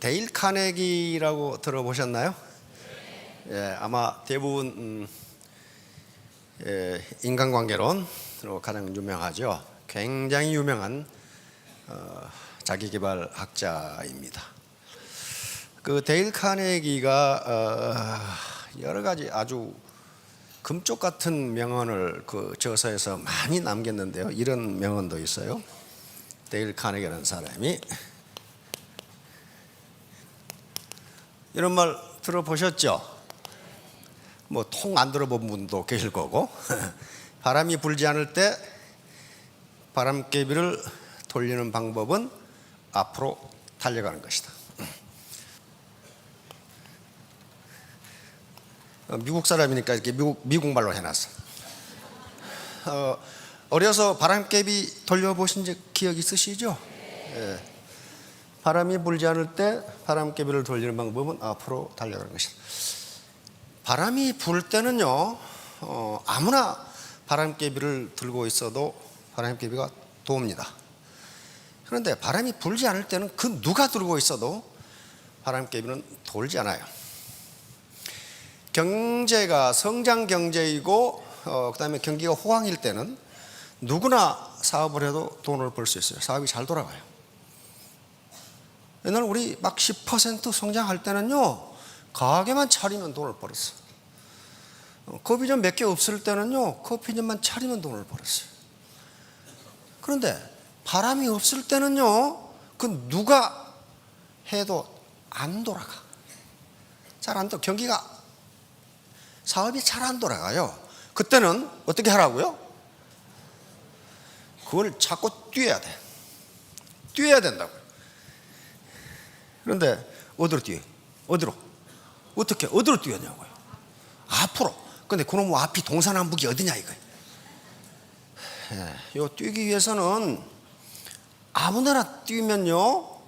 데일 카네기라고 들어보셨나요? 예, 아마 대부분 인간관계론으로 가장 유명하죠. 굉장히 유명한 자기계발학자입니다. 그 데일 카네기가 여러 가지 아주 금쪽 같은 명언을 그 저서에서 많이 남겼는데요. 이런 명언도 있어요. 데일 카네기라는 사람이 이런 말 들어보셨죠? 뭐 통 안 들어본 분도 계실 거고 바람이 불지 않을 때 바람개비를 돌리는 방법은 앞으로 달려가는 것이다. 미국 사람이니까 이렇게 미국 말로 해놨어. 어려서 바람개비 돌려보신 적 기억 있으시죠? 예. 바람이 불지 않을 때 바람개비를 돌리는 방법은 앞으로 달려가는 것이다. 바람이 불 때는요, 아무나 바람개비를 들고 있어도 바람개비가 돕니다. 그런데 바람이 불지 않을 때는 그 누가 들고 있어도 바람개비는 돌지 않아요. 경제가 성장 경제이고 그다음에 경기가 호황일 때는 누구나 사업을 해도 돈을 벌 수 있어요. 사업이 잘 돌아가요. 옛날 우리 막 10% 성장할 때는요, 가게만 차리면 돈을 벌었어. 커피점 몇 개 없을 때는요, 커피점만 차리면 돈을 벌었어요. 그런데 바람이 없을 때는요, 그 누가 해도 안 돌아가. 잘 안 돌아. 경기가, 사업이 잘 안 돌아가요. 그때는 어떻게 하라고요? 그걸 자꾸 뛰어야 돼. 뛰어야 된다고요. 그런데 어디로 뛰어요? 어디로? 어디로 뛰었냐고요? 앞으로. 근데 그놈 앞이 동서남북이 어디냐 이거예요. 요 뛰기 위해서는 아무데나 뛰면요,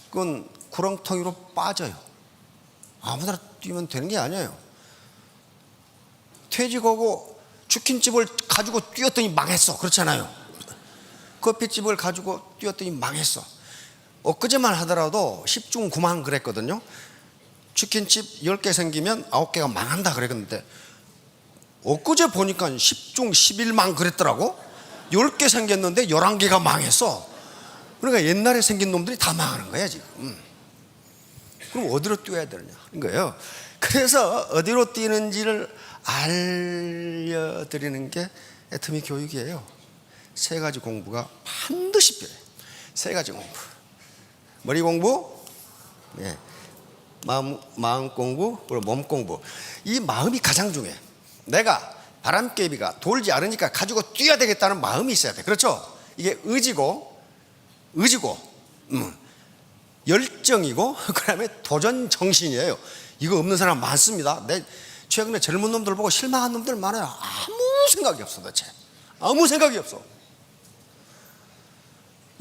그건 구렁텅이로 빠져요. 아무데나 뛰면 되는 게 아니에요. 퇴직하고 치킨집을 가지고 뛰었더니 망했어. 그렇잖아요. 커피집을 가지고 뛰었더니 망했어. 엊그제만 하더라도 10중 9망 그랬거든요. 치킨집 10개 생기면 9개가 망한다 그랬는데 엊그제 보니까 10중 11망 그랬더라고. 10개 생겼는데 11개가 망했어. 그러니까 옛날에 생긴 놈들이 다 망하는 거야 지금. 그럼 어디로 뛰어야 되느냐 하는 거예요. 그래서 어디로 뛰는지를 알려드리는 게 애터미 교육이에요. 세 가지 공부가 반드시 필요해요. 세 가지 공부. 머리 공부, 마음 공부, 그리고 몸 공부. 이 마음이 가장 중요해. 내가 바람개비가 돌지 않으니까 가지고 뛰어야 되겠다는 마음이 있어야 돼. 그렇죠? 이게 의지고 열정이고 그다음에 도전 정신이에요. 이거 없는 사람 많습니다. 최근에 젊은 놈들 보고 실망한 놈들 많아요. 아무 생각이 없어. 도대체 아무 생각이 없어.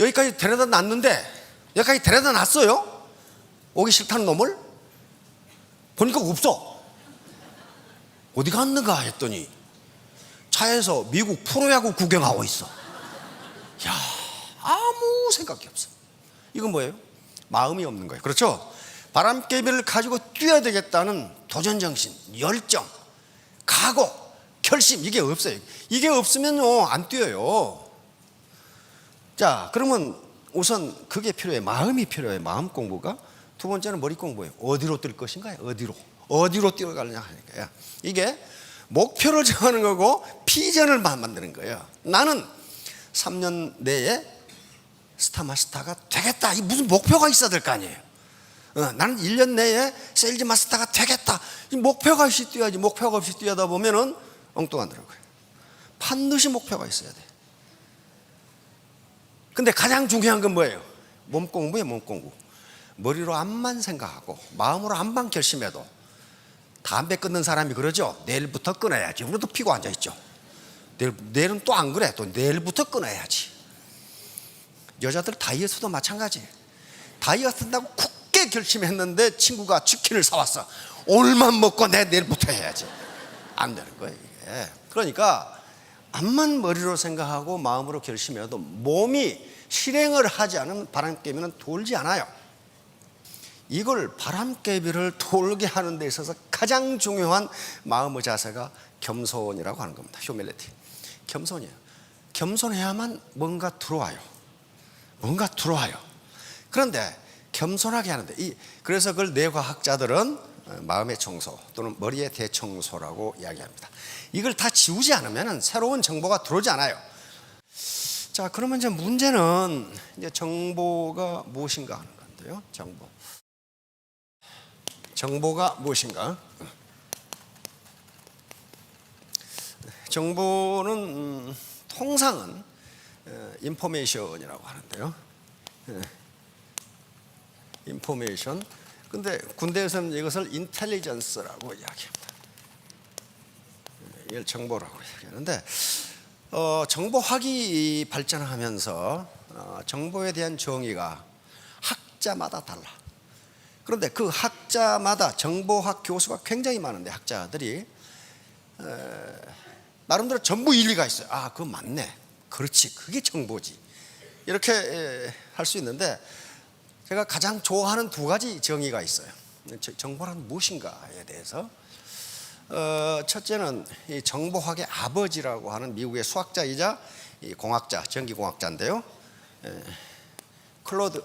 여기까지 데려다 놨는데, 여기까지 데려다 놨어요. 오기 싫다는 놈을 보니까 없어. 어디 갔는가 했더니 차에서 미국 프로야구 구경하고 있어. 야, 아무 생각이 없어. 이건 뭐예요? 마음이 없는 거예요. 그렇죠? 바람개비를 가지고 뛰어야 되겠다는 도전정신, 열정, 각오, 결심, 이게 없어요. 이게 없으면요 안 뛰어요. 자, 그러면 우선 그게 필요해. 마음이 필요해. 마음 공부가. 두 번째는 머리 공부예요. 어디로 뛸 것인가요? 어디로 뛰어가느냐 하니까요. 이게 목표를 정하는 거고 비전을 만드는 거예요. 나는 3년 내에 스타마스터가 되겠다. 이 무슨 목표가 있어야 될 거 아니에요. 나는 1년 내에 세일즈 마스터가 되겠다. 이 목표가 없이 뛰어야지. 목표가 없이 뛰어다 보면은 엉뚱하더라고요. 반드시 목표가 있어야 돼. 근데 가장 중요한 건 뭐예요? 몸 공부예요. 몸 공부. 머리로 암만 생각하고 마음으로 암만 결심해도, 담배 끊는 사람이 그러죠. 내일부터 끊어야지. 우리도 피고 앉아있죠. 내일은 또 안 그래. 또 내일부터 끊어야지. 여자들 다이어트도 마찬가지예요. 다이어트 한다고 굳게 결심했는데 친구가 치킨을 사왔어. 오늘만 먹고 내일부터 해야지. 안 되는 거예요 이게. 그러니까 암만 머리로 생각하고 마음으로 결심해도 몸이 실행을 하지 않은 바람개비는 돌지 않아요. 이걸 바람개비를 돌게 하는 데 있어서 가장 중요한 마음의 자세가 겸손이라고 하는 겁니다. 휴밀리티. 겸손이에요. 겸손해야만 뭔가 들어와요. 뭔가 들어와요. 그런데 겸손하게 하는데 그래서 그걸 뇌과학자들은 마음의 청소 또는 머리의 대청소라고 이야기합니다. 이걸 다 지우지 않으면 새로운 정보가 들어오지 않아요. 자, 그러면 이제 문제는 이제 정보가 무엇인가 하는 건데요. 정보가 무엇인가? 정보는 통상은 인포메이션이라고 하는데요. 인포메이션. 근데 군대에서는 이것을 인텔리전스라고 이야기합니다. 이걸 정보라고 이야기하는데 정보학이 발전하면서 정보에 대한 정의가 학자마다 달라. 그런데 그 학자마다 정보학 교수가 굉장히 많은데 학자들이 나름대로 전부 일리가 있어요. 아, 그거 맞네. 그렇지. 그게 정보지. 이렇게 할 수 있는데 제가 가장 좋아하는 두 가지 정의가 있어요. 정보란 무엇인가에 대해서. 첫째는 이 정보학의 아버지라고 하는 미국의 수학자이자 이 공학자, 전기공학자인데요. 클로드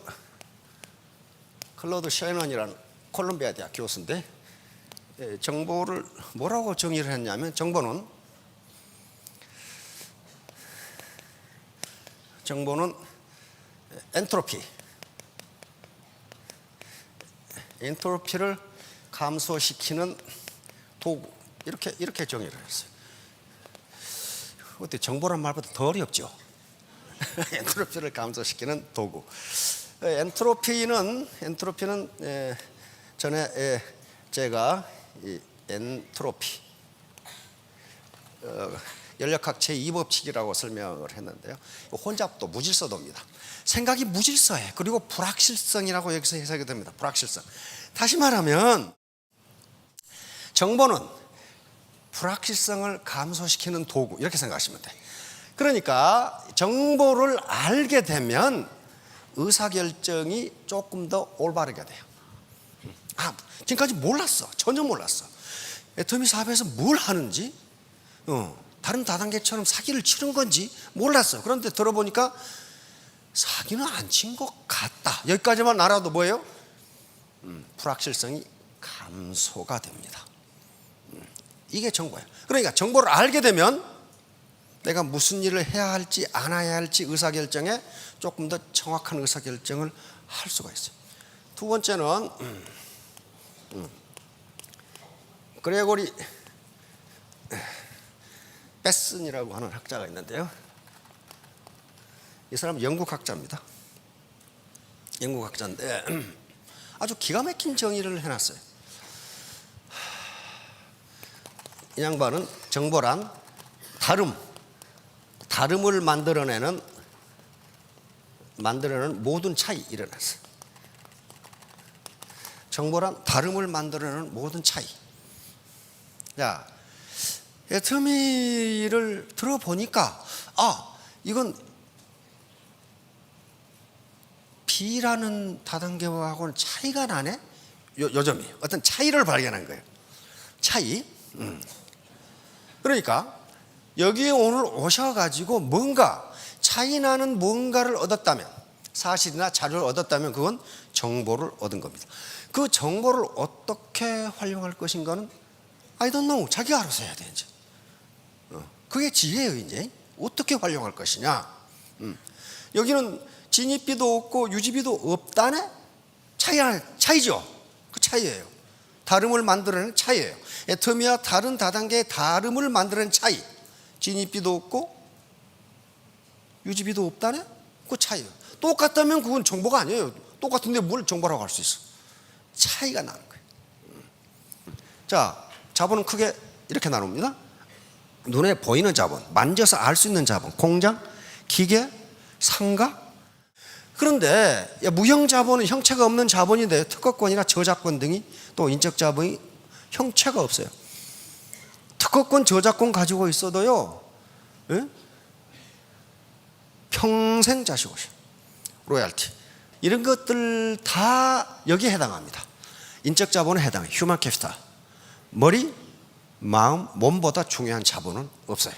셔넌이라는 콜롬비아 대학 교수인데 정보를 뭐라고 정의를 했냐면 정보는 엔트로피를 감소시키는 도구, 이렇게 정의를 했어요. 어때? 정보란 말보다 더 어렵죠? 엔트로피를 감소시키는 도구. 엔트로피는 전에 제가 이 엔트로피 연력학 제2법칙이라고 설명을 했는데요. 혼잡도, 무질서도입니다. 생각이 무질서해. 그리고 불확실성이라고 여기서 해석이 됩니다. 불확실성. 다시 말하면 정보는 불확실성을 감소시키는 도구, 이렇게 생각하시면 돼요. 그러니까 정보를 알게 되면 의사결정이 조금 더 올바르게 돼요. 아, 지금까지 몰랐어. 전혀 몰랐어. 애터미 사업에서 뭘 하는지, 다른 다단계처럼 사기를 치는 건지 몰랐어. 그런데 들어보니까 사기는 안 친 것 같다. 여기까지만 알아도 뭐예요? 불확실성이 감소가 됩니다. 이게 정보예요. 그러니까 정보를 알게 되면 내가 무슨 일을 해야 할지 안 해야 할지 의사결정에 조금 더 정확한 의사결정을 할 수가 있어요. 두 번째는 그레고리 베슨이라고 하는 학자가 있는데요. 이 사람은 영국 학자입니다. 영국 학자인데 아주 기가 막힌 정의를 해놨어요. 이 양반은 정보란 다름을 만들어내는 모든 차이 일어났어요. 정보란 다름을 만들어내는 모든 차이. 자, 애터미를 들어보니까 이건 B라는 다단계하고는 차이가 나네. 요점이 어떤 차이를 발견한 거예요. 차이. 그러니까 여기에 오늘 오셔가지고 뭔가 차이 나는 뭔가를 얻었다면, 사실이나 자료를 얻었다면 그건 정보를 얻은 겁니다. 그 정보를 어떻게 활용할 것인가는 I don't know. 자기가 알아서 해야 돼 이제. 그게 지혜예요. 이제 어떻게 활용할 것이냐. 여기는 진입비도 없고 유지비도 없다네. 차이죠. 그 차이예요. 다름을 만들어내는 차이예요. 애터미와 다른 다단계의 다름을 만들어내는 차이. 진입비도 없고 유지비도 없다네. 그 차이예요. 똑같다면 그건 정보가 아니에요. 똑같은데 뭘 정보라고 할 수 있어? 차이가 나는 거예요. 자, 자본은 크게 이렇게 나눕니다. 눈에 보이는 자본, 만져서 알 수 있는 자본, 공장, 기계, 상가. 그런데 무형 자본은 형체가 없는 자본인데 특허권이나 저작권 등이 또 인적 자본이 형체가 없어요. 특허권, 저작권 가지고 있어도요, 평생 자시고 로얄티. 이런 것들 다 여기에 해당합니다. 인적 자본에 해당해요. 휴먼 캐피탈. 머리, 마음, 몸보다 중요한 자본은 없어요.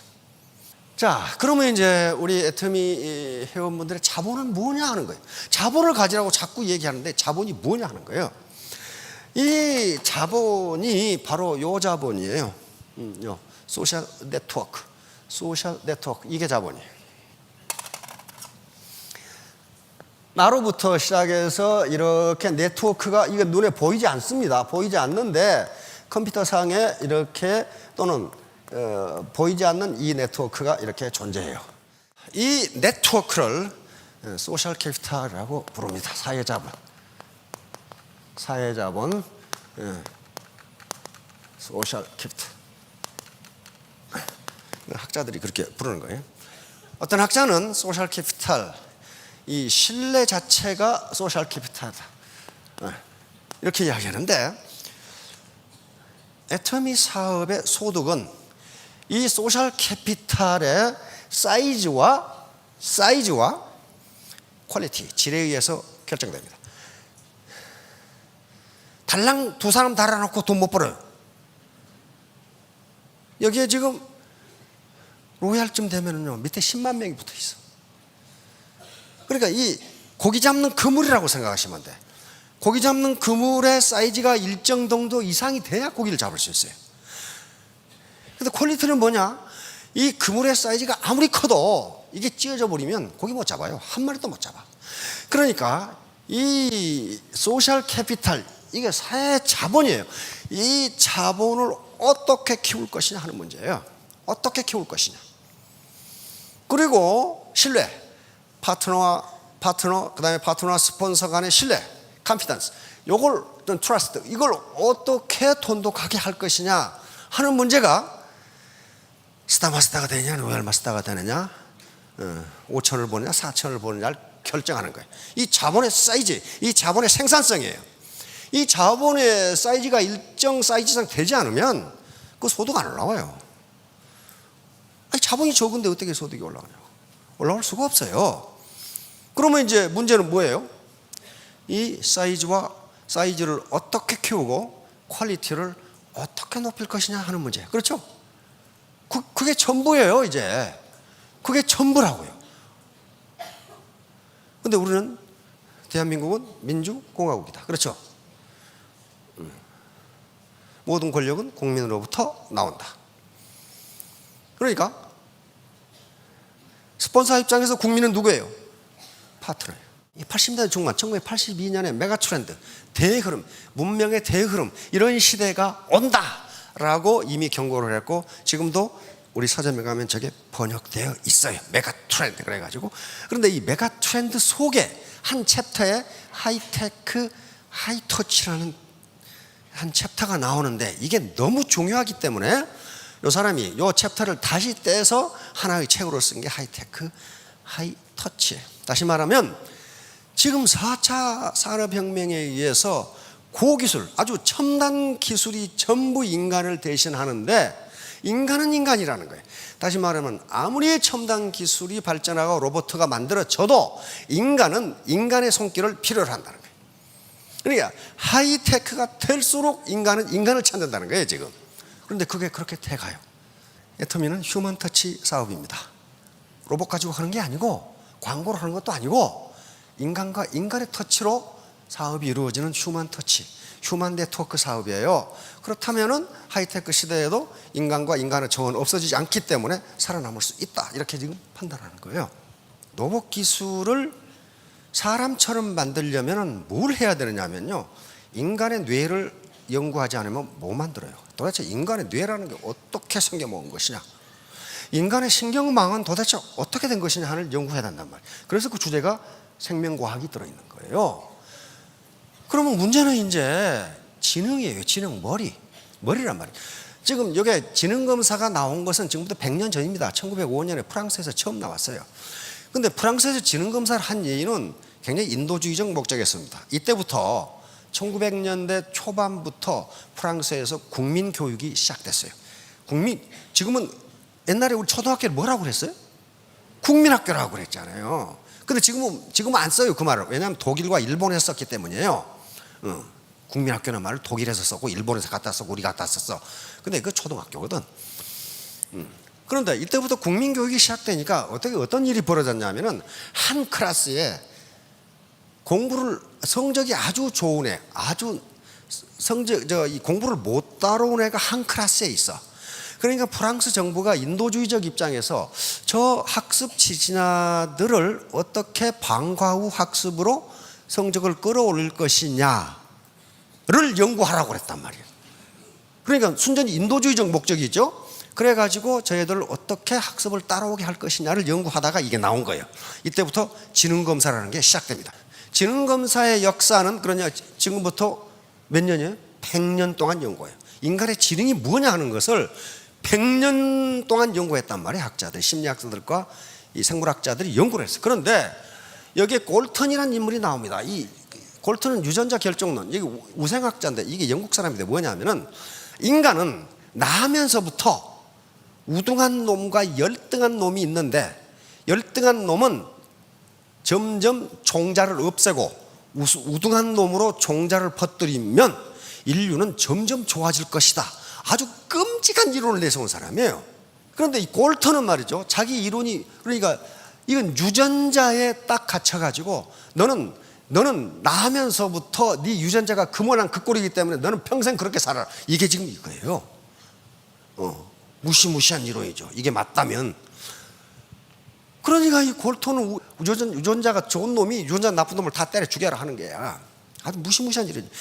자, 그러면 이제 우리 애터미 회원분들의 자본은 뭐냐 하는 거예요. 자본을 가지라고 자꾸 얘기하는데 자본이 뭐냐 하는 거예요. 이 자본이 바로 요 자본이에요. 요 소셜 네트워크. 소셜 네트워크. 이게 자본이에요. 나로부터 시작해서 이렇게 네트워크가 이게 눈에 보이지 않습니다. 보이지 않는데 컴퓨터상에 이렇게 또는 보이지 않는 이 네트워크가 이렇게 존재해요. 이 네트워크를 소셜 캐피탈이라고 부릅니다. 사회자본. 사회자본, 소셜 캐피탈. 학자들이 그렇게 부르는 거예요. 어떤 학자는 소셜 캐피탈, 이 신뢰 자체가 소셜 캐피탈이다, 이렇게 이야기하는데, 애터미 사업의 소득은 이 소셜 캐피탈의 사이즈와 퀄리티, 질에 의해서 결정됩니다. 달랑 두 사람 달아놓고 돈 못 벌어요. 여기에 지금 로얄쯤 되면요 밑에 10만 명이 붙어 있어. 그러니까 이 고기 잡는 그물이라고 생각하시면 돼. 고기 잡는 그물의 사이즈가 일정 정도 이상이 돼야 고기를 잡을 수 있어요. 근데 퀄리티는 뭐냐? 이 그물의 사이즈가 아무리 커도 이게 찢어져 버리면 고기 못 잡아요. 한 마리도 못 잡아. 그러니까 이 소셜 캐피탈, 이게 사회 자본이에요. 이 자본을 어떻게 키울 것이냐 하는 문제예요. 어떻게 키울 것이냐. 그리고 신뢰, 파트너, 그다음에 파트너와 스폰서 간의 신뢰, 컨피던스, 요걸 트러스트, 이걸 어떻게 돈도 가게 할 것이냐 하는 문제가 스타마스타가 되느냐, 로얄마스타가 되느냐, 5천을 보느냐, 4천을 보느냐를 결정하는 거예요. 이 자본의 사이즈, 이 자본의 생산성이에요. 이 자본의 사이즈가 일정 사이즈 이상 되지 않으면 그 소득 안 올라와요. 아니, 자본이 적은데 어떻게 소득이 올라가냐고. 올라올 수가 없어요. 그러면 이제 문제는 뭐예요? 이 사이즈를 어떻게 키우고 퀄리티를 어떻게 높일 것이냐 하는 문제. 그렇죠? 그게 전부예요, 이제. 그게 전부라고요. 근데 우리는, 대한민국은 민주공화국이다. 그렇죠? 모든 권력은 국민으로부터 나온다. 그러니까 스폰서 입장에서 국민은 누구예요? 파트너예요. 80년대 중반, 1982년에 메가 트렌드, 대흐름, 문명의 대흐름, 이런 시대가 온다라고 이미 경고를 했고, 지금도 우리 서점에 가면 저게 번역되어 있어요. 메가 트렌드 그래가지고. 그런데 이 메가 트렌드 속에 한 챕터에 하이테크, 하이터치라는 한 챕터가 나오는데, 이게 너무 중요하기 때문에 이 사람이 이 챕터를 다시 떼서 하나의 책으로 쓴 게 하이테크, 하이터치예요. 다시 말하면 지금 4차 산업혁명에 의해서 고기술, 아주 첨단 기술이 전부 인간을 대신하는데, 인간은 인간이라는 거예요. 다시 말하면 아무리 첨단 기술이 발전하고 로봇가 만들어져도 인간은 인간의 손길을 필요로 한다는 거예요. 그러니까 하이테크가 될수록 인간은 인간을 찾는다는 거예요, 지금. 그런데 그게 그렇게 돼가요. 애터미는 휴먼 터치 사업입니다. 로봇 가지고 하는 게 아니고, 광고를 하는 것도 아니고, 인간과 인간의 터치로 사업이 이루어지는 휴먼 터치, 휴먼 네트워크 사업이에요. 그렇다면은 하이테크 시대에도 인간과 인간의 정은 없어지지 않기 때문에 살아남을 수 있다, 이렇게 지금 판단하는 거예요. 로봇 기술을 사람처럼 만들려면 뭘 해야 되느냐면요, 인간의 뇌를 연구하지 않으면 못 만들어요. 도대체 인간의 뇌라는 게 어떻게 생겨먹은 것이냐, 인간의 신경망은 도대체 어떻게 된 것이냐를 연구해야 된단 말이에요. 그래서 그 주제가 생명과학이 들어있는 거예요. 그러면 문제는 이제 지능이에요. 지능, 머리란 말이에요. 지금 여기 지능검사가 나온 것은 지금부터 100년 전입니다. 1905년에 프랑스에서 처음 나왔어요. 근데 프랑스에서 지능검사를 한 예의는 굉장히 인도주의적 목적이었습니다. 이때부터 1900년대 초반부터 프랑스에서 국민교육이 시작됐어요. 지금은 옛날에 우리 초등학교를 뭐라고 그랬어요? 국민학교라고 그랬잖아요. 근데 지금은 안 써요, 그 말을. 왜냐하면 독일과 일본에서 썼기 때문이에요. 국민학교는 말을 독일에서 썼고 일본에서 갖다 썼고 우리 갖다 썼어. 근데 그 초등학교거든. 그런데 이때부터 국민교육이 시작되니까 어떤 일이 벌어졌냐면은 한 클래스에 성적이 아주 좋은 애, 이 공부를 못 따라온 애가 한 클래스에 있어. 그러니까 프랑스 정부가 인도주의적 입장에서 저 학습 지진아들을 어떻게 방과 후 학습으로 성적을 끌어올릴 것이냐를 연구하라고 그랬단 말이에요. 그러니까 순전히 인도주의적 목적이죠. 그래가지고 저희들을 어떻게 학습을 따라오게 할 것이냐를 연구하다가 이게 나온 거예요. 이때부터 지능검사라는 게 시작됩니다. 지능검사의 역사는 그러냐, 지금부터 몇 년이에요? 100년 동안 연구해요. 인간의 지능이 뭐냐 하는 것을 100년 동안 연구했단 말이에요. 학자들, 심리학자들과 이 생물학자들이 연구를 했어요. 그런데 여기에 골턴이라는 인물이 나옵니다. 이 골턴은 유전자 결정론, 이게 우생학자인데 이게 영국 사람인데 뭐냐면은 인간은 나면서부터 우등한 놈과 열등한 놈이 있는데 열등한 놈은 점점 종자를 없애고 우등한 놈으로 종자를 퍼뜨리면 인류는 점점 좋아질 것이다. 아주 끔찍한 이론을 내세운 사람이에요. 그런데 이 골턴은 말이죠, 자기 이론이, 그러니까 이건 유전자에 딱 갇혀가지고 너는 나면서부터 네 유전자가 그 모양 그 꼴이기 때문에 너는 평생 그렇게 살아라. 이게 지금 이거예요. 무시무시한 이론이죠. 이게 맞다면. 그러니까 이 골턴은 유전자가 좋은 놈이 유전자 나쁜 놈을 다 때려 죽여라 하는 게야. 아주 무시무시한 이론이죠.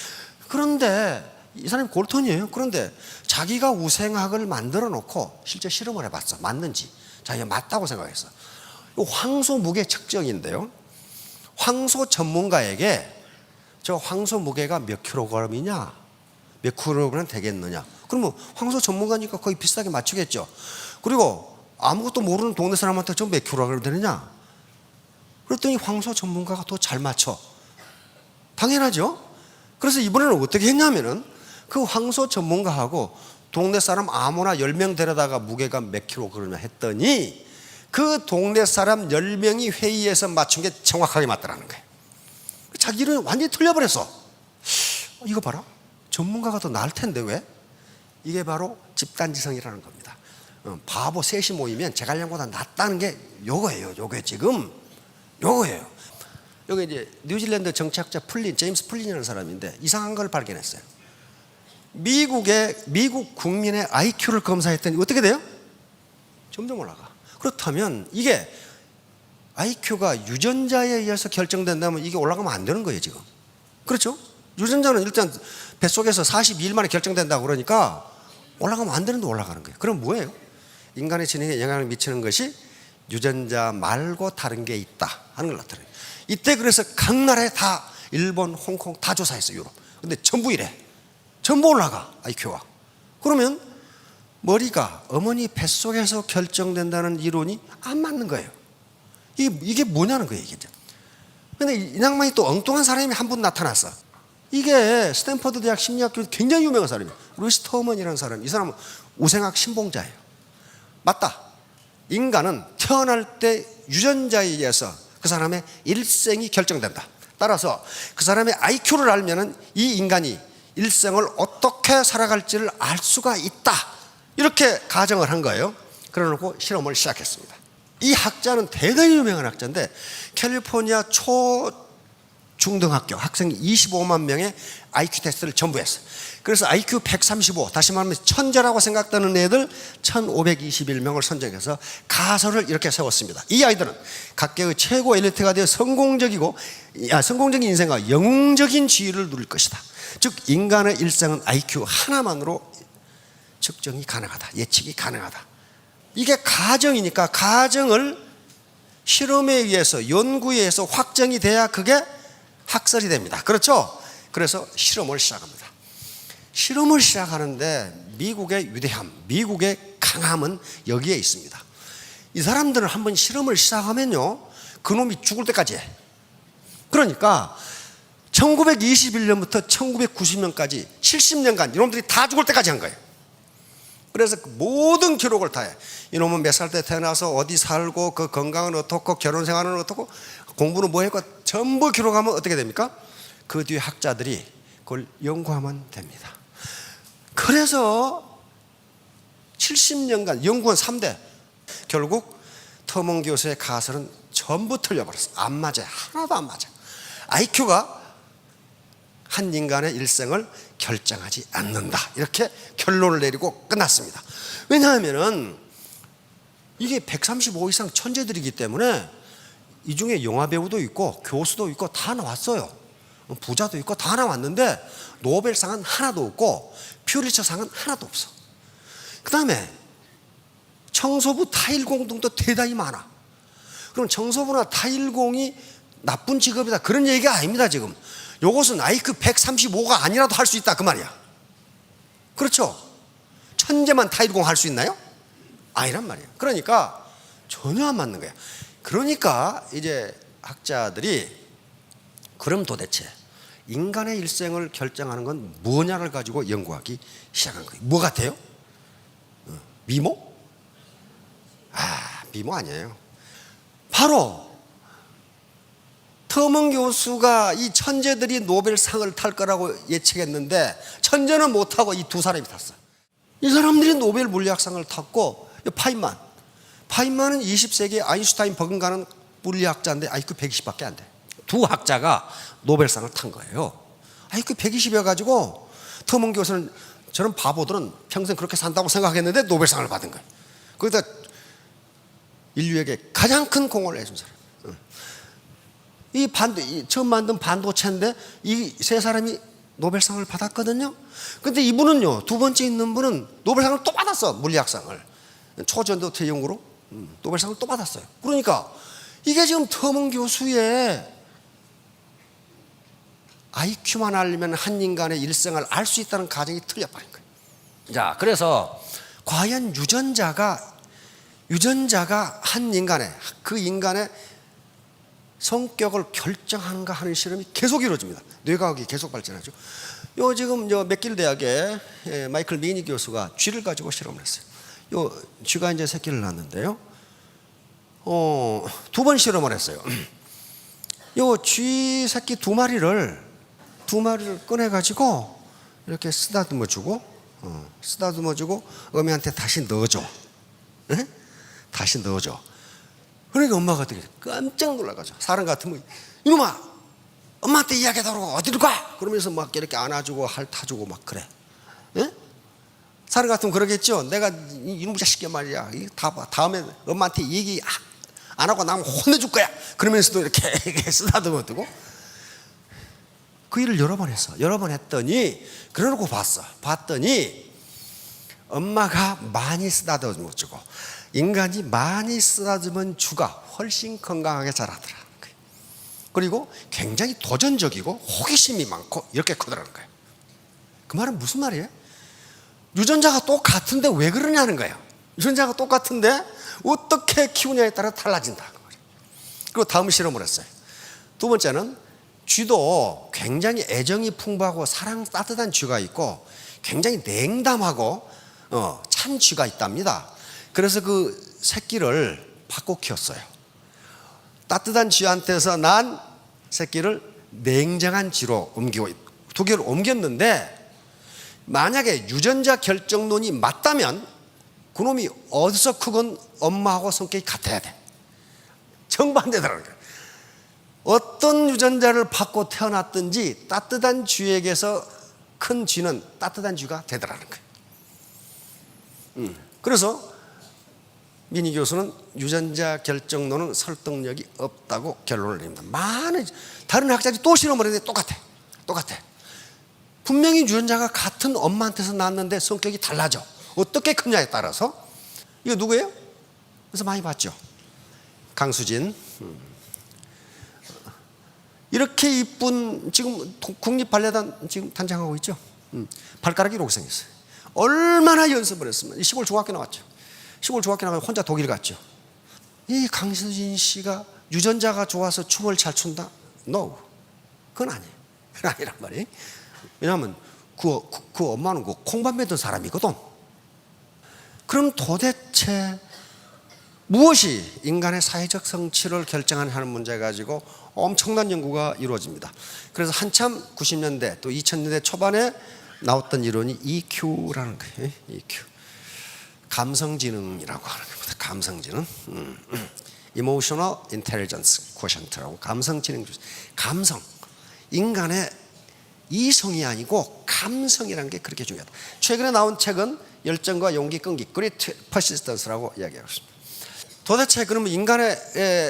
그런데 이 사람이 골턴이에요. 그런데 자기가 우생학을 만들어 놓고 실제 실험을 해봤어. 맞는지. 자기가 맞다고 생각했어. 황소 무게 측정인데요. 황소 전문가에게 저 황소 무게가 몇 킬로그램이냐, 몇 킬로그램 되겠느냐. 그러면 황소 전문가니까 거의 비슷하게 맞추겠죠. 그리고 아무것도 모르는 동네 사람한테 저 몇 킬로그램 되느냐. 그랬더니 황소 전문가가 더 잘 맞춰. 당연하죠. 그래서 이번에는 어떻게 했냐면은 그 황소 전문가하고 동네 사람 아무나 10명 데려다가 무게가 몇 킬로그램 했더니 그 동네 사람 10명이 회의에서 맞춘 게 정확하게 맞더라는 거예요. 자기 이론이 완전히 틀려버렸어. 이거 봐라. 전문가가 더 나을 텐데 왜? 이게 바로 집단지성이라는 겁니다. 바보 셋이 모이면 제갈량보다 낫다는 게 요거예요. 요게 지금 요거예요. 여기 이제 뉴질랜드 정치학자 제임스 플린이라는 사람인데 이상한 걸 발견했어요. 미국 국민의 IQ를 검사했더니 어떻게 돼요? 점점 올라가. 그렇다면 이게 IQ가 유전자에 의해서 결정된다면 이게 올라가면 안 되는 거예요, 지금. 그렇죠? 유전자는 일단 뱃속에서 42일 만에 결정된다고 그러니까 올라가면 안 되는데 올라가는 거예요. 그럼 뭐예요? 인간의 지능에 영향을 미치는 것이 유전자 말고 다른 게 있다 하는 걸 나타내요. 이때 그래서 각 나라에 다 일본, 홍콩 다 조사했어요, 유럽. 근데 전부 이래. 전부 올라가, IQ가. 그러면 머리가 어머니 뱃속에서 결정된다는 이론이 안 맞는 거예요. 이게 뭐냐는 거예요, 이게. 근데 이 낭만이 또 엉뚱한 사람이 한 분 나타났어. 이게 스탠퍼드 대학 심리학교 굉장히 유명한 사람이에요. 루이스 터먼이라는 사람. 이 사람은 우생학 신봉자예요. 맞다. 인간은 태어날 때 유전자에 의해서 그 사람의 일생이 결정된다. 따라서 그 사람의 IQ를 알면은 이 인간이 일생을 어떻게 살아갈지를 알 수가 있다. 이렇게 가정을 한 거예요. 그래 놓고 실험을 시작했습니다. 이 학자는 대단히 유명한 학자인데 캘리포니아 초중등학교 학생 25만 명의 IQ 테스트를 전부 했어요. 그래서 IQ 135, 다시 말하면 천재라고 생각되는 애들 1521명을 선정해서 가설을 이렇게 세웠습니다. 이 아이들은 각계의 최고 엘리트가 되어 성공적인 인생과 영웅적인 지위를 누릴 것이다. 즉 인간의 일생은 IQ 하나만으로 측정이 가능하다. 예측이 가능하다. 이게 가정이니까 가정을 실험에 의해서 연구에 의해서 확정이 돼야 그게 학설이 됩니다. 그렇죠? 그래서 실험을 시작합니다. 실험을 시작하는데 미국의 위대함, 미국의 강함은 여기에 있습니다. 이 사람들은 한번 실험을 시작하면요, 그놈이 죽을 때까지 해. 그러니까 1921년부터 1990년까지 70년간 이놈들이 다 죽을 때까지 한 거예요. 그래서 그 모든 기록을 다 해. 이놈은 몇 살 때 태어나서 어디 살고 그 건강은 어떻고 결혼 생활은 어떻고 공부는 뭐 했고 전부 기록하면 어떻게 됩니까? 그 뒤에 학자들이 그걸 연구하면 됩니다. 그래서 70년간 연구원 3대 결국 터먼 교수의 가설은 전부 틀려버렸어. 안 맞아요. 하나도 안 맞아. IQ가 한 인간의 일생을 결정하지 않는다. 이렇게 결론을 내리고 끝났습니다. 왜냐하면 이게 135 이상 천재들이기 때문에 이 중에 영화배우도 있고 교수도 있고 다 나왔어요. 부자도 있고 다 나왔는데 노벨상은 하나도 없고 퓰리처상은 하나도 없어. 그 다음에 청소부 타일공 등도 대단히 많아. 그럼 청소부나 타일공이 나쁜 직업이다 그런 얘기가 아닙니다. 지금 요것은 IQ 135가 아니라도 할 수 있다 그 말이야. 그렇죠? 천재만 타일공 할 수 있나요? 아니란 말이야. 그러니까 전혀 안 맞는 거야. 그러니까 이제 학자들이 그럼 도대체 인간의 일생을 결정하는 건 뭐냐를 가지고 연구하기 시작한 거예요. 뭐 같아요? 미모? 미모 아니에요. 바로 터먼 교수가 이 천재들이 노벨상을 탈 거라고 예측했는데 천재는 못하고 이 두 사람이 탔어요. 이 사람들이 노벨 물리학상을 탔고 파인만은 20세기에 아인슈타인 버금가는 물리학자인데 IQ 120밖에 안 돼. 두 학자가 노벨상을 탄 거예요. IQ 120이어가지고 터먼 교수는 저런 바보들은 평생 그렇게 산다고 생각했는데 노벨상을 받은 거예요. 거기다 인류에게 가장 큰 공헌을 해준 사람. 처음 만든 반도체인데 이 세 사람이 노벨상을 받았거든요. 근데 이분은요, 두 번째 있는 분은 노벨상을 또 받았어. 물리학상을. 초전도 연구로 노벨상을 또 받았어요. 그러니까 이게 지금 터먼 교수의 IQ만 알면 한 인간의 일생을 알 수 있다는 가정이 틀려버린 거예요. 자, 그래서 과연 유전자가 한 인간의 그 인간의 성격을 결정하는가 하는 실험이 계속 이루어집니다. 뇌과학이 계속 발전하죠. 지금 맥길 대학의 마이클 미니 교수가 쥐를 가지고 실험을 했어요. 쥐가 이제 새끼를 낳았는데요. 두 번 실험을 했어요. 쥐 새끼 두 마리를 꺼내 가지고 이렇게 쓰다듬어 주고 어미한테 다시 넣어줘. 네? 다시 넣어줘. 그러니까 엄마가 어떻게 깜짝 놀라가지고 사람 같으면 이놈아 엄마한테 이야기하라고 어디로 가? 그러면서 막 이렇게 안아주고 핥아주고 막 그래. 예? 사람 같으면 그러겠죠. 내가 이놈 자식이 말이야 다음에 엄마한테 얘기 안 하고 나면 혼내줄 거야. 그러면서도 이렇게 쓰다듬어 두고 그 일을 여러 번 했어. 여러 번 했더니 그러고 봤더니 엄마가 많이 쓰다듬어 주고 인간이 많이 쓰다듬은 쥐가 훨씬 건강하게 자라더라는 거예요. 그리고 굉장히 도전적이고 호기심이 많고 이렇게 크더라는 거예요. 그 말은 무슨 말이에요? 유전자가 똑같은데 왜 그러냐는 거예요. 유전자가 똑같은데 어떻게 키우냐에 따라 달라진다. 그리고 다음 실험을 했어요. 두 번째는 쥐도 굉장히 애정이 풍부하고 사랑 따뜻한 쥐가 있고 굉장히 냉담하고 찬 쥐가 있답니다. 그래서 그 새끼를 바꿔 키웠어요. 따뜻한 쥐한테서 난 새끼를 냉정한 쥐로 옮기고 두 개를 옮겼는데 만약에 유전자 결정론이 맞다면 그놈이 어디서 크건 엄마하고 성격이 같아야 돼. 정반대더라는 거예요. 어떤 유전자를 받고 태어났든지 따뜻한 쥐에게서 큰 쥐는 따뜻한 쥐가 되더라는 거예요. 그래서 미니 교수는 유전자 결정론은 설득력이 없다고 결론을 내립니다. 많은 다른 학자들이 또 실험을 했는데 똑같아. 분명히 유전자가 같은 엄마한테서 낳았는데 성격이 달라져. 어떻게 크냐에 따라서. 이거 누구예요? 그래서 많이 봤죠. 강수진. 이렇게 이쁜 지금 국립발레단 지금 단장하고 있죠. 발가락이 이렇게 생겼어요. 얼마나 연습을 했으면 시골 중학교 나왔죠. 시골 중학교 나가서 혼자 독일 갔죠. 이 강수진 씨가 유전자가 좋아서 춤을 잘 춘다? No. 그건 아니에요. 그건 아니란 말이에요. 왜냐하면 그 엄마는 그 콩밥 매던 사람이거든. 그럼 도대체 무엇이 인간의 사회적 성취를 결정하는 문제 가지고 엄청난 연구가 이루어집니다. 그래서 한참 90년대 또 2000년대 초반에 나왔던 이론이 EQ라는 거예요. EQ. 감성지능이라고 하는 겁니다. 감성지능. Emotional Intelligence Quotient라고 감성지능. 감성. 인간의 이성이 아니고 감성이라는 게 그렇게 중요하다. 최근에 나온 책은 열정과 용기 끈기, Grit Persistence라고 이야기하고 있습니다. 도대체 그러면 인간의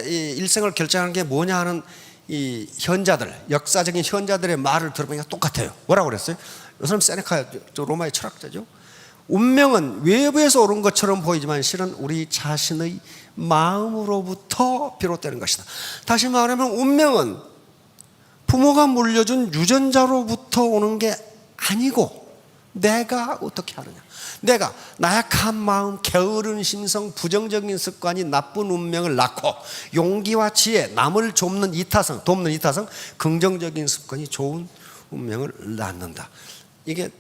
이 일생을 결정하는 게 뭐냐 하는 이 현자들, 역사적인 현자들의 말을 들어보니까 똑같아요. 뭐라고 그랬어요? 이 사람 세네카, 로마의 철학자죠. 운명은 외부에서 오른 것처럼 보이지만 실은 우리 자신의 마음으로부터 비롯되는 것이다. 다시 말하면 운명은 부모가 물려준 유전자로부터 오는 게 아니고 내가 어떻게 하느냐. 내가 나약한 마음, 게으른 심성, 부정적인 습관이 나쁜 운명을 낳고 용기와 지혜, 남을 돕는 이타성, 긍정적인 습관이 좋은 운명을 낳는다. 이게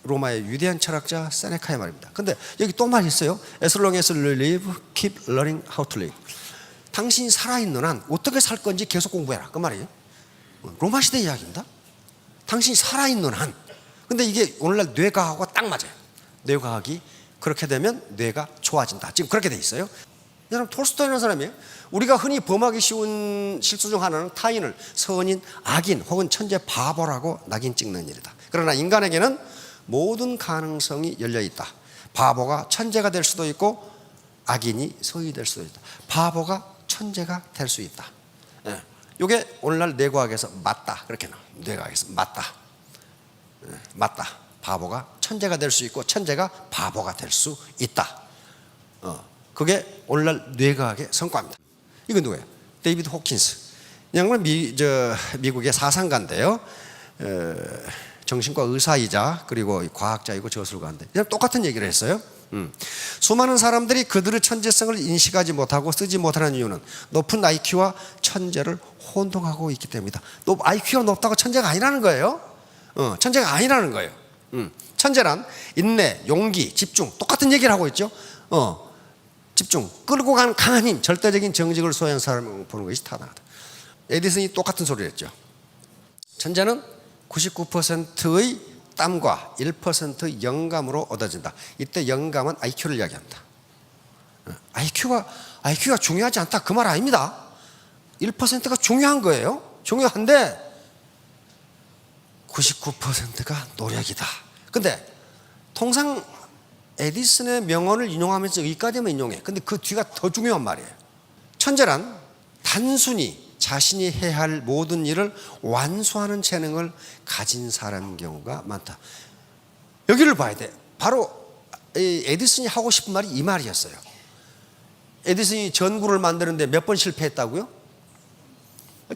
로마의 위대한 철학자 세네카의 말입니다. 근데 여기 또 말이 있어요. As long as you live, keep learning how to live. 당신이 살아있는 한 어떻게 살 건지 계속 공부해라. 그 말이에요. 로마 시대 이야기입니다. 당신이 살아있는 한. 근데 이게 오늘날 뇌과학과 딱 맞아요. 뇌과학이 그렇게 되면 뇌가 좋아진다. 지금 그렇게 돼 있어요. 이 사람 톨스토이라는 사람이에요. 우리가 흔히 범하기 쉬운 실수 중 하나는 타인을 선인, 악인 혹은 천재 바보라고 낙인 찍는 일이다. 그러나 인간에게는 모든 가능성이 열려 있다. 바보가 천재가 될 수도 있고 악인이 성이 될 수도 있다. 바보가 천재가 될 수 있다. 이게 오늘날 뇌과학에서 맞다. 그렇게 나와요. 뇌과학에서 맞다. 맞다. 바보가 천재가 될 수 있고 천재가 바보가 될 수 있다. 그게 오늘날 뇌과학의 성과입니다. 이건 누구예요? 데이비드 호킨스. 이 양반은 미국의 사상가인데요. 정신과 의사이자 그리고 과학자이고 저술가인데 똑같은 얘기를 했어요. 수많은 사람들이 그들의 천재성을 인식하지 못하고 쓰지 못하는 이유는 높은 IQ와 천재를 혼동하고 있기 때문이다. IQ가 높다고 천재가 아니라는 거예요. 천재가 아니라는 거예요. 천재란 인내, 용기, 집중 똑같은 얘기를 하고 있죠. 집중, 끌고 가는 강한 힘, 절대적인 정직을 소유한 사람을 보는 것이 타당하다. 에디슨이 똑같은 소리를 했죠. 천재는 99%의 땀과 1%의 영감으로 얻어진다. 이때 영감은 IQ를 이야기합니다. IQ가 중요하지 않다 그 말 아닙니다. 1%가 중요한 거예요. 중요한데 99%가 노력이다. 근데 통상 에디슨의 명언을 인용하면서 여기까지만 인용해. 근데 그 뒤가 더 중요한 말이에요. 천재란 단순히 자신이 해야 할 모든 일을 완수하는 재능을 가진 사람인 경우가 많다. 여기를 봐야 돼. 바로 에디슨이 하고 싶은 말이 이 말이었어요. 에디슨이 전구를 만드는데 몇 번 실패했다고요?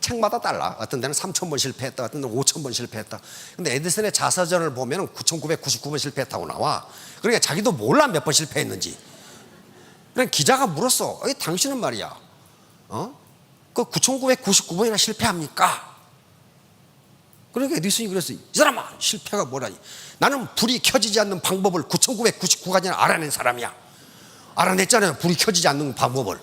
책마다 달라. 어떤 데는 3,000번 실패했다. 어떤 데는 5,000번 실패했다. 근데 에디슨의 자서전을 보면 9,999번 실패했다고 나와. 그러니까 자기도 몰라 몇 번 실패했는지. 그냥 기자가 물었어. 당신은 말이야. 그 9,999번이나 실패합니까? 그러니까 에디슨이 그랬어요. 이 사람아, 실패가 뭐라니. 나는 불이 켜지지 않는 방법을 9,999가지나 알아낸 사람이야. 알아냈잖아요. 불이 켜지지 않는 방법을.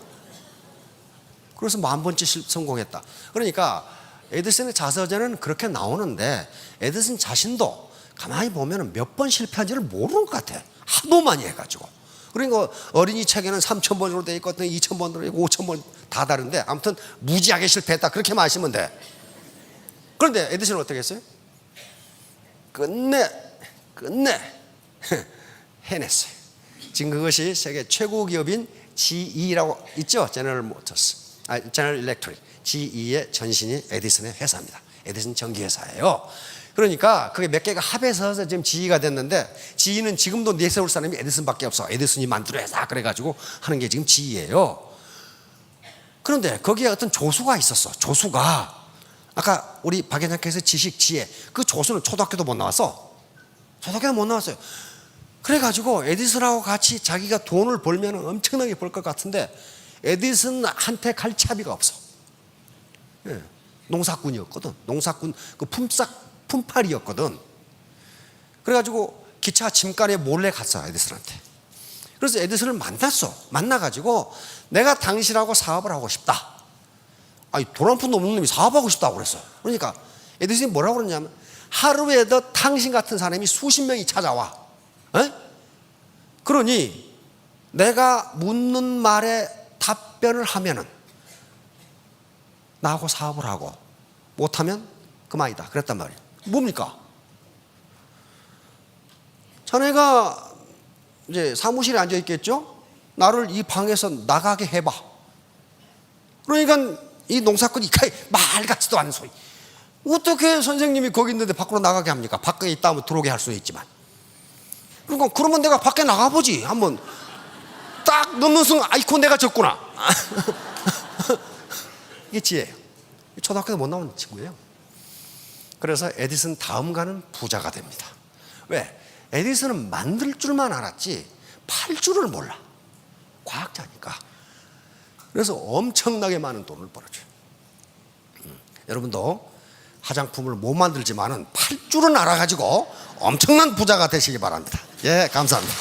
그래서 10,000번째 성공했다. 그러니까 에디슨의 자서전은 그렇게 나오는데 에디슨 자신도 가만히 보면 몇 번 실패한지를 모르는 것 같아. 하도 많이 해가지고. 그러니까 어린이 책에는 3,000번으로 돼 있고 어떤 2,000번으로 돼 있고 5,000번 다 다른데 아무튼 무지하게 실패했다. 그렇게 마시면 돼. 그런데 에디슨은 어떻게 했어요? 끝내 해냈어요. 지금 그것이 세계 최고 기업인 GE라고 있죠? 제너럴 일렉트릭. GE의 전신이 에디슨의 회사입니다. 에디슨 전기회사예요. 그러니까 그게 몇 개가 합해서 지금 GE가 됐는데 GE는 지금도 내세울 사람이 에디슨밖에 없어. 에디슨이 만들어야 그래가지고 하는 게 지금 GE예요. 그런데 거기에 어떤 조수가 있었어. 조수가 아까 우리 박 회장께서 지식, 지혜 그 조수는 초등학교도 못 나왔어. 초등학교도 못 나왔어요. 그래가지고 에디슨하고 같이 자기가 돈을 벌면 엄청나게 벌 것 같은데 에디슨한테 갈 차비가 없어. 농사꾼이었거든. 농사꾼 그 품팔이였거든. 그래가지고 기차 짐간에 몰래 갔어 에디슨한테. 그래서 에디슨을 만났어. 만나가지고 내가 당신하고 사업을 하고 싶다. 아니, 돈 한 푼도 없는 놈이 사업하고 싶다고 그랬어. 그러니까 에디슨이 뭐라고 그러냐면, 하루에도 당신 같은 사람이 수십 명이 찾아와. 에? 그러니 내가 묻는 말에 답변을 하면은 나하고 사업을 하고, 못하면 그만이다. 그랬단 말이에요. 뭡니까? 자네가 이제 사무실에 앉아 있겠죠? 나를 이 방에서 나가게 해봐. 그러니까 이 농사꾼이 말 같지도 않은 소리. 어떻게 선생님이 거기 있는데 밖으로 나가게 합니까? 밖에 있다 하면 들어오게 할 수는 있지만. 그러니까 그러면 내가 밖에 나가보지. 한번 딱 넣는 순간 아이고 내가 졌구나. 이게 지혜예요. 초등학교도 못 나오는 친구예요. 그래서 에디슨 다음가는 부자가 됩니다. 왜? 에디슨은 만들 줄만 알았지 팔 줄을 몰라. 과학자니까. 그래서 엄청나게 많은 돈을 벌어줘요. 여러분도 화장품을 못 만들지만은 팔 줄은 알아가지고 엄청난 부자가 되시기 바랍니다. 예, 감사합니다.